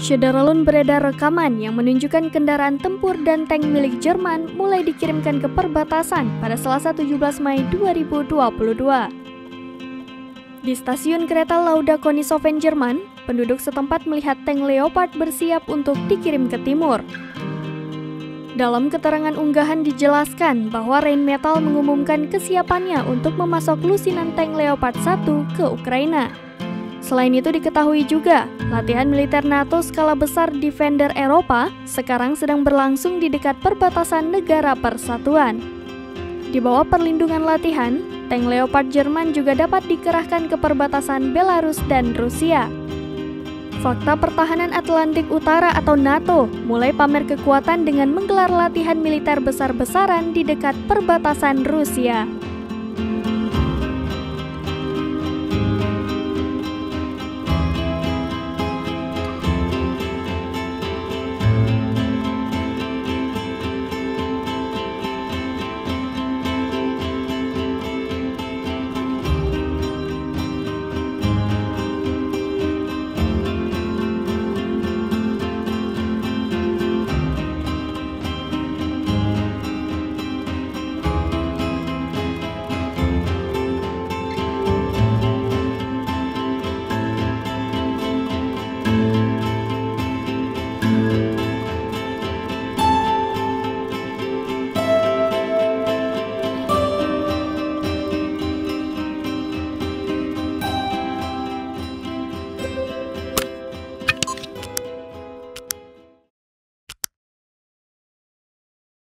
Syederalun beredar rekaman yang menunjukkan kendaraan tempur dan tank milik Jerman mulai dikirimkan ke perbatasan pada Selasa 17 Mei 2022. Di stasiun kereta Lauda Konishofen, Jerman, penduduk setempat melihat tank Leopard bersiap untuk dikirim ke timur. Dalam keterangan unggahan dijelaskan bahwa Rheinmetall mengumumkan kesiapannya untuk memasok lusinan tank Leopard 1 ke Ukraina. Selain itu diketahui juga, latihan militer NATO skala besar Defender Eropa sekarang sedang berlangsung di dekat perbatasan negara persatuan. Di bawah perlindungan latihan, tank Leopard Jerman juga dapat dikerahkan ke perbatasan Belarus dan Rusia. Fakta Pertahanan Atlantik Utara atau NATO mulai pamer kekuatan dengan menggelar latihan militer besar-besaran di dekat perbatasan Rusia.